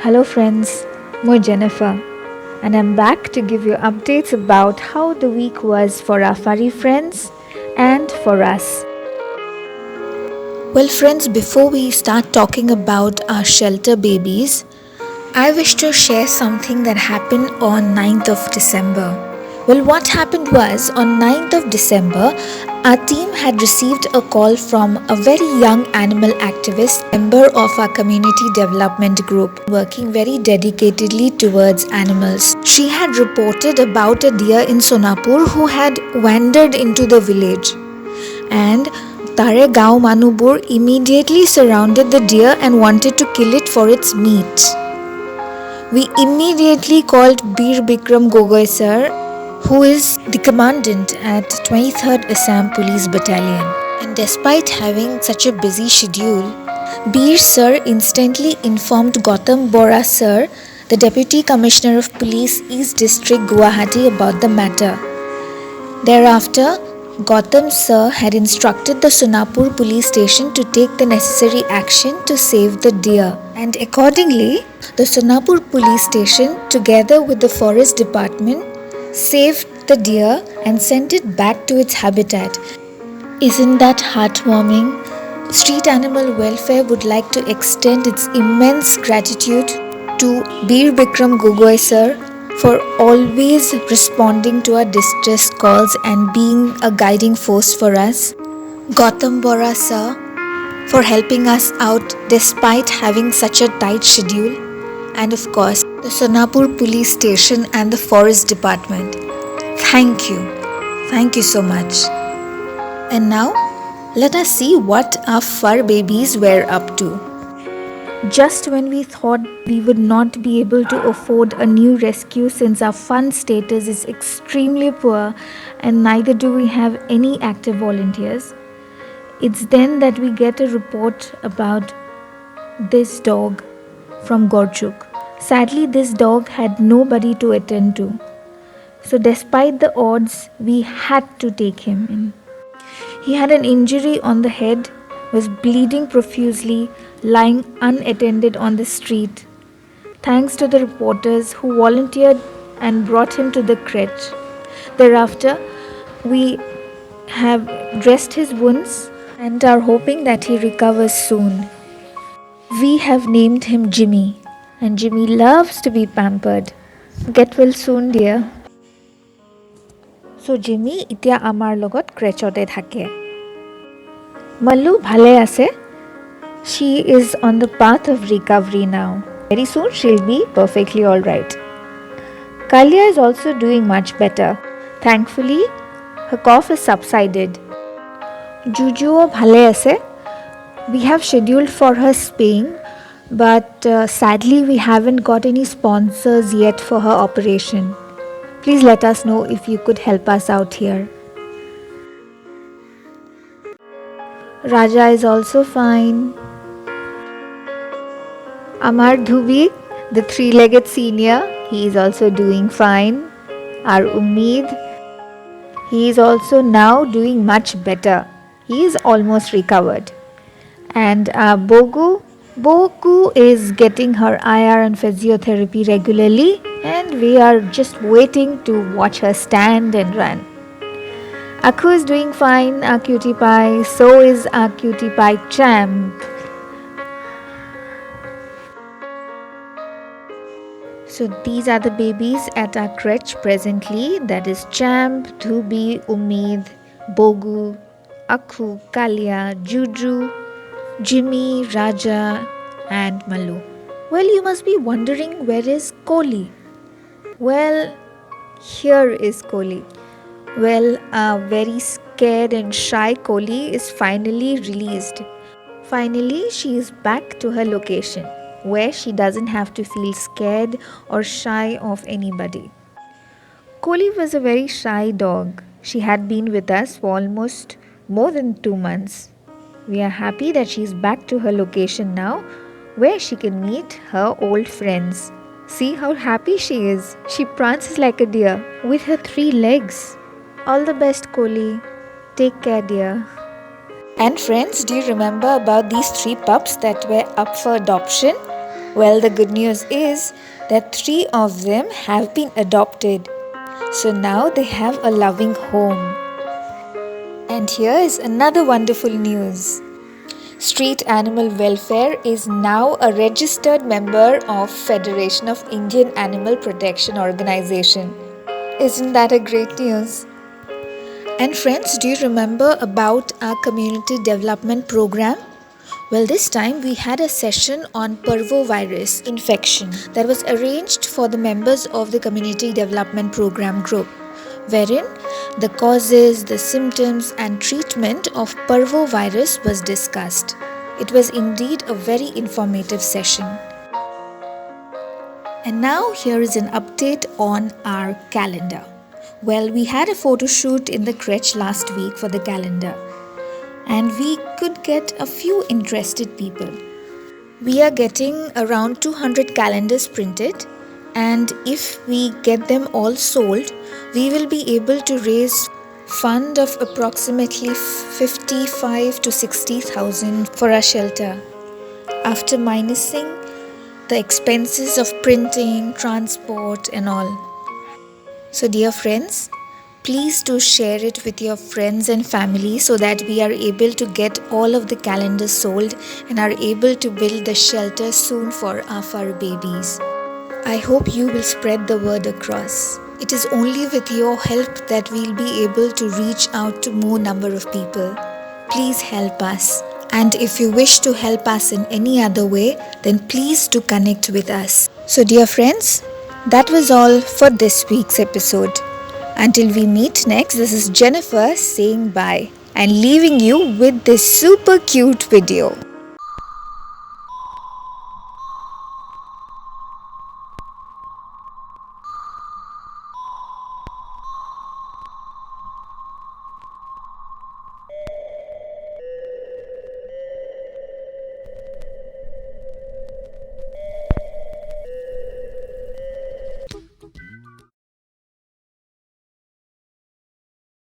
Hello friends, I'm Jennifer and I'm back to give you updates about how the week was for our furry friends and for us. Well, friends, before we start talking about our shelter babies, I wish to share something that happened on 9th of December. Well, what happened was on 9th of December, our team had received a call from a very young animal activist, member of our community development group, working very dedicatedly towards animals. She had reported about a deer in Sonapur who had wandered into the village, and Tare Gao Manubur immediately surrounded the deer and wanted to kill it for its meat. We immediately called Bir Bikram Gogoi sir, who is the commandant at 23rd Assam Police Battalion. And despite having such a busy schedule, Bir sir instantly informed Gautam Bora sir, the Deputy Commissioner of Police East District Guwahati, about the matter. Thereafter, Gautam sir had instructed the Sonapur police station to take the necessary action to save the deer, and accordingly, the Sonapur police station, together with the forest department, saved the deer and sent it back to its habitat. Isn't that heartwarming? Street Animal Welfare would like to extend its immense gratitude to Bir Bikram Gogoi sir for always responding to our distress calls and being a guiding force for us. Gautam Bora sir for helping us out despite having such a tight schedule. And of course, the Sonapur police station and the forest department. Thank you. Thank you so much. And now, let us see what our fur babies were up to. Just when we thought we would not be able to afford a new rescue since our fund status is extremely poor and neither do we have any active volunteers, it's then that we get a report about this dog from Gorchuk. Sadly, this dog had nobody to attend to. So despite the odds, we had to take him in. He had an injury on the head, was bleeding profusely, lying unattended on the street. Thanks to the reporters who volunteered and brought him to the crèche. Thereafter, we have dressed his wounds and are hoping that he recovers soon. We have named him Jimmy, and Jimmy loves to be pampered. Get well soon, dear. So Jimmy এতিয়া আমাৰ লগত ক্ৰেচতে থাকে. Mallu bhale ase. She is on the path of recovery now. Very soon she'll be perfectly alright. Kalia is also doing much better. Thankfully, her cough has subsided. Jujuo bhale ase. We have scheduled for her spaying, but sadly we haven't got any sponsors yet for her operation. Please let us know if you could help us out here. Raja is also fine. Amar Dhubi, the three-legged senior, he is also doing fine. Our Umid, he is also now doing much better. He is almost recovered. And Bogu is getting her IR and physiotherapy regularly, and we are just waiting to watch her stand and run. Akhu is doing fine, our cutie pie. So is our cutie pie Champ. So these are the babies at our crèche presently. That is Champ, Dhubi, Umid, Bogu, Akhu, Kalia, Juju, Jimmy, Raja and Mallu. Well, you must be wondering, where is Kohli? Well, here is Kohli. Well, a very scared and shy Kohli is finally released. Finally, she is back to her location, where she doesn't have to feel scared or shy of anybody. Kohli was a very shy dog. She had been with us for almost more than 2 months. We are happy that she is back to her location now, where she can meet her old friends. See how happy she is. She prances like a deer with her 3 legs. All the best, Kohli. Take care, dear. And friends, do you remember about these 3 pups that were up for adoption? Well, the good news is that 3 of them have been adopted. So now they have a loving home. And here is another wonderful news. Street Animal Welfare is now a registered member of Federation of Indian Animal Protection Organization. Isn't that a great news? And friends, do you remember about our community development program? Well, this time we had a session on parvovirus infection that was arranged for the members of the community development program group, wherein the causes, the symptoms and treatment of parvovirus was discussed. It was indeed a very informative session. And now here is an update on our calendar. Well, we had a photo shoot in the crèche last week for the calendar, and we could get a few interested people. We are getting around 200 calendars printed, and if we get them all sold, we will be able to raise fund of approximately 55 to 60,000 for our shelter, after minusing the expenses of printing, transport and all. So dear friends, please do share it with your friends and family so that we are able to get all of the calendars sold and are able to build the shelter soon for our fur babies. I hope you will spread the word across. It is only with your help that we'll be able to reach out to more number of people. Please help us. And if you wish to help us in any other way, then please do connect with us. So dear friends, that was all for this week's episode. Until we meet next, this is Jennifer saying bye and leaving you with this super cute video.